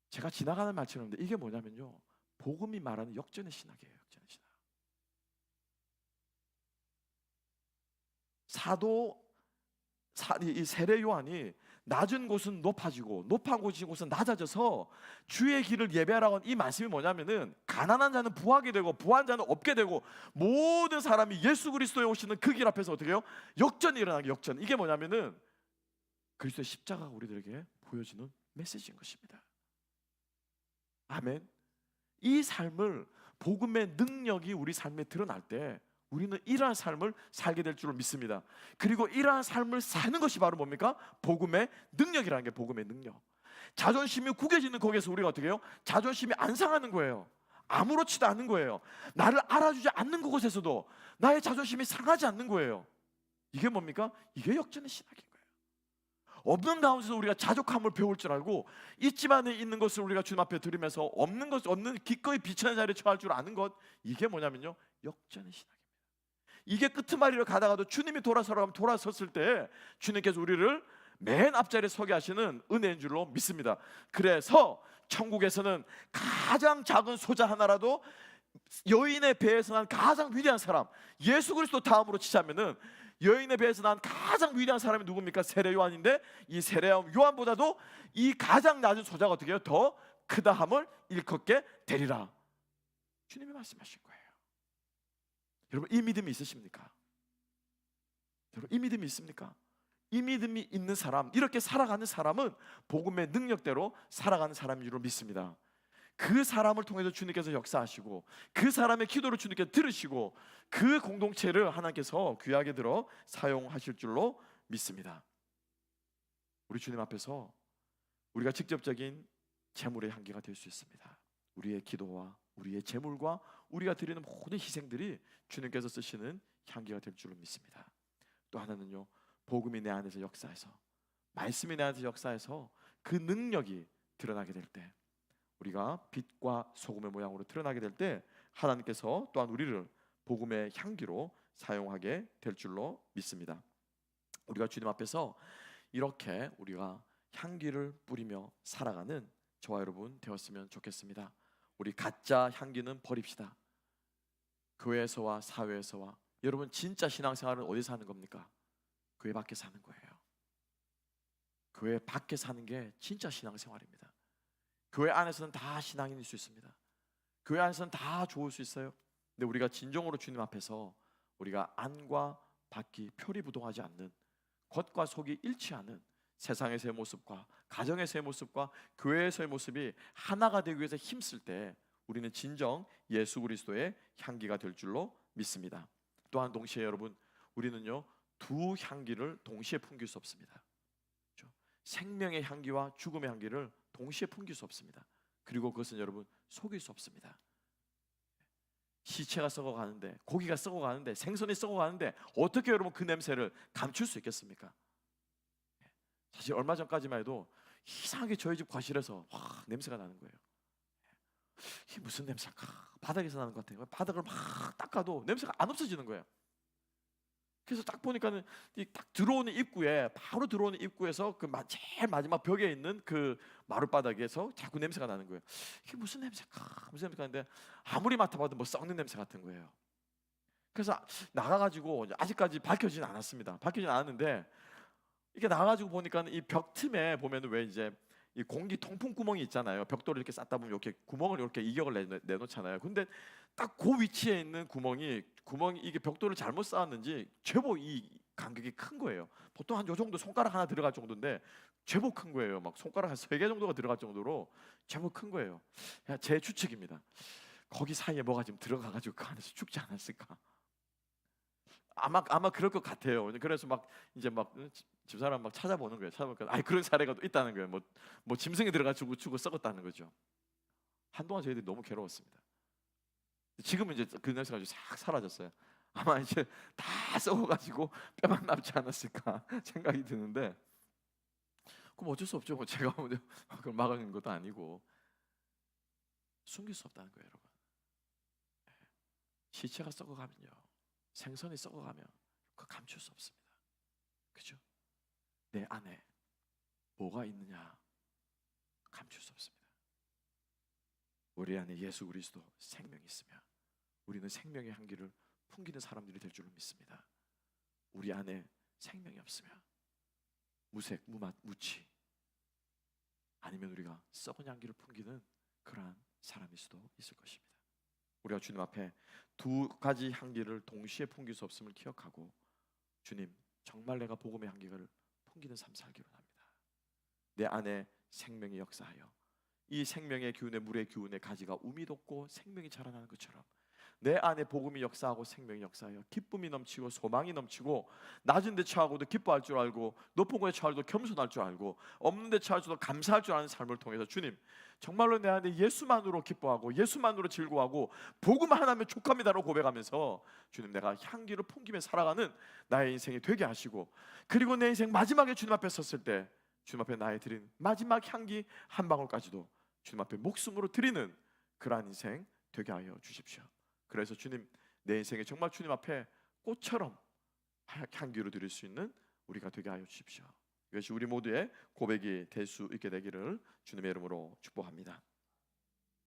제가 지나가는 말처럼 이게 뭐냐면요, 복음이 말하는 역전의 신학이에요. 역전의 신학. 이 세례 요한이 낮은 곳은 높아지고 높은 곳은 낮아져서 주의 길을 예배하라고 하는 이 말씀이 뭐냐면은 가난한 자는 부하게 되고 부한 자는 없게 되고 모든 사람이 예수 그리스도에 오시는 그 길 앞에서 어떻게 해요? 역전이 일어나게. 역전. 이게 뭐냐면은 그리스도의 십자가가 우리들에게 보여주는 메시지인 것입니다. 아멘. 이 삶을, 복음의 능력이 우리 삶에 드러날 때 우리는 이러한 삶을 살게 될 줄로 믿습니다. 그리고 이러한 삶을 사는 것이 바로 뭡니까? 복음의 능력이라는 게 복음의 능력. 자존심이 구겨지는 거기에서 우리가 어떻게 해요? 자존심이 안 상하는 거예요. 아무렇지도 않은 거예요. 나를 알아주지 않는 그곳에서도 나의 자존심이 상하지 않는 거예요. 이게 뭡니까? 이게 역전의 신학인 거예요. 없는 가운데서 우리가 자족함을 배울 줄 알고, 있지 안에 있는 것을 우리가 주님 앞에 드리면서 없는 것, 없는 기꺼이 비천의 자리에 처할 줄 아는 것, 이게 뭐냐면요, 역전의 신학입니다. 이게 끄트마리를 가다가도 주님이 돌아섰을 때 주님께서 우리를 맨 앞자리에 서게 하시는 은혜인 줄로 믿습니다. 그래서 천국에서는 가장 작은 소자 하나라도 여인의 배에서 난 가장 위대한 사람, 예수 그리스도 다음으로 치자면은 여인의 배에서 난 가장 위대한 사람이 누굽니까? 세례 요한인데, 이 세례 요한보다도 이 가장 낮은 소자가 어떻게 해요? 더 크다함을 일컫게 되리라. 주님이 말씀하신 거예요. 여러분, 이 믿음이 있으십니까? 여러분, 이 믿음이 있습니까? 이 믿음이 있는 사람, 이렇게 살아가는 사람은 복음의 능력대로 살아가는 사람인 줄 믿습니다. 그 사람을 통해서 주님께서 역사하시고, 그 사람의 기도를 주님께서 들으시고, 그 공동체를 하나님께서 귀하게 들어 사용하실 줄로 믿습니다. 우리 주님 앞에서 우리가 직접적인 재물의 향기가 될 수 있습니다. 우리의 기도와 우리의 재물과 우리가 드리는 모든 희생들이 주님께서 쓰시는 향기가 될 줄로 믿습니다. 또 하나는요, 복음이 내 안에서 역사해서, 말씀이 내 안에서 역사해서 그 능력이 드러나게 될 때, 우리가 빛과 소금의 모양으로 드러나게 될 때 하나님께서 또한 우리를 복음의 향기로 사용하게 될 줄로 믿습니다. 우리가 주님 앞에서 이렇게 우리가 향기를 뿌리며 살아가는 저와 여러분 되었으면 좋겠습니다. 우리 가짜 향기는 버립시다. 교회에서와 사회에서와, 여러분 진짜 신앙생활은 어디서 하는 겁니까? 교회 밖에 사는 거예요. 교회 밖에 사는 게 진짜 신앙생활입니다. 교회 안에서는 다 신앙인일 수 있습니다. 교회 안에서는 다 좋을 수 있어요. 근데 우리가 진정으로 주님 앞에서 우리가 안과 밖이 표리부동하지 않는, 겉과 속이 일치하는 세상에서의 모습과 가정에서의 모습과 교회에서의 모습이 하나가 되기 위해서 힘쓸 때 우리는 진정 예수 그리스도의 향기가 될 줄로 믿습니다. 또한 동시에 여러분, 우리는요 두 향기를 동시에 풍길 수 없습니다. 그렇죠? 생명의 향기와 죽음의 향기를 동시에 풍길 수 없습니다. 그리고 그것은 여러분 속일 수 없습니다. 시체가 썩어가는데, 고기가 썩어가는데, 생선이 썩어가는데 어떻게 여러분 그 냄새를 감출 수 있겠습니까? 사실 얼마 전까지만 해도 이상하게 저희 집 과실에서 냄새가 나는 거예요. 이게 무슨 냄새일까? 바닥에서 나는 것 같아요. 바닥을 막 닦아도 냄새가 안 없어지는 거예요. 그래서 딱 보니까는 딱 들어오는 입구에, 바로 들어오는 입구에서 그 제일 마지막 벽에 있는 그 마룻바닥에서 자꾸 냄새가 나는 거예요. 이게 무슨 냄새일까? 무슨 냄새가 나는데 아무리 맡아봐도 뭐 썩는 냄새 같은 거예요. 그래서 나가가지고, 아직까지 밝혀지진 않았습니다. 밝혀지진 않았는데, 이렇게 나가가지고 보니까는 이 벽 틈에 보면은 왜 이제 이 공기 통풍 구멍이 있잖아요. 벽돌을 이렇게 쌓다 보면 이렇게 구멍을 이렇게 이격을 내놓잖아요. 근데 딱 그 위치에 있는 구멍이 이게 벽돌을 잘못 쌓았는지 제법 이 간격이 큰 거예요. 보통 한 요 정도, 손가락 하나 들어갈 정도인데 제법 큰 거예요. 막 손가락 한 3개 정도가 들어갈 정도로 제법 큰 거예요. 제 추측입니다. 거기 사이에 뭐가 좀 들어가가지고 그 안에서 죽지 않았을까? 아마 그럴 것 같아요. 그래서 막 이제 막 집사람 막 찾아보는 거예요. 찾아보니까 그런 사례가 또 있다는 거예요. 뭐 짐승이 들어가지고 죽고 썩었다는 거죠. 한동안 저희들이 너무 괴로웠습니다. 지금은 이제 그 냄새가 싹 사라졌어요. 아마 이제 다 썩어가지고 뼈만 남지 않았을까 생각이 드는데, 그럼 어쩔 수 없죠. 뭐 제가 그걸 막는 것도 아니고. 숨길 수 없다는 거예요, 여러분. 시체가 썩어가면요, 생선이 썩어가면 그거 감출 수 없습니다. 그죠? 내 안에 뭐가 있느냐 감출 수 없습니다. 우리 안에 예수 그리스도 생명이 있으면 우리는 생명의 향기를 풍기는 사람들이 될 줄로 믿습니다. 우리 안에 생명이 없으면 무색, 무맛, 무취, 아니면 우리가 썩은 향기를 풍기는 그러한 사람일 수도 있을 것입니다. 우리가 주님 앞에 두 가지 향기를 동시에 풍길 수 없음을 기억하고, 주님, 정말 내가 복음의 향기를 풍기는 삶 살기로 합니다. 내 안에 생명이 역사하여 이 생명의 기운에 물의 기운에 가지가 우미 돋고 생명이 자라나는 것처럼 내 안에 복음이 역사하고 생명이 역사하여 기쁨이 넘치고 소망이 넘치고 낮은 데 처하고도 기뻐할 줄 알고 높은 곳에 처하고도 겸손할 줄 알고 없는 데 처하고도 감사할 줄 아는 삶을 통해서 주님 정말로 내 안에 예수만으로 기뻐하고 예수만으로 즐거워하고 복음 하나면 족합니다라고 고백하면서 주님 내가 향기를 풍기며 살아가는 나의 인생이 되게 하시고 그리고 내 인생 마지막에 주님 앞에 섰을 때 주님 앞에 나의 드린 마지막 향기 한 방울까지도 주님 앞에 목숨으로 드리는 그러한 인생 되게 하여 주십시오. 그래서 주님 내 인생에 정말 주님 앞에 꽃처럼 향기로 드릴 수 있는 우리가 되게 하여 주십시오. 이것이 우리 모두의 고백이 될 수 있게 되기를 주님의 이름으로 축복합니다.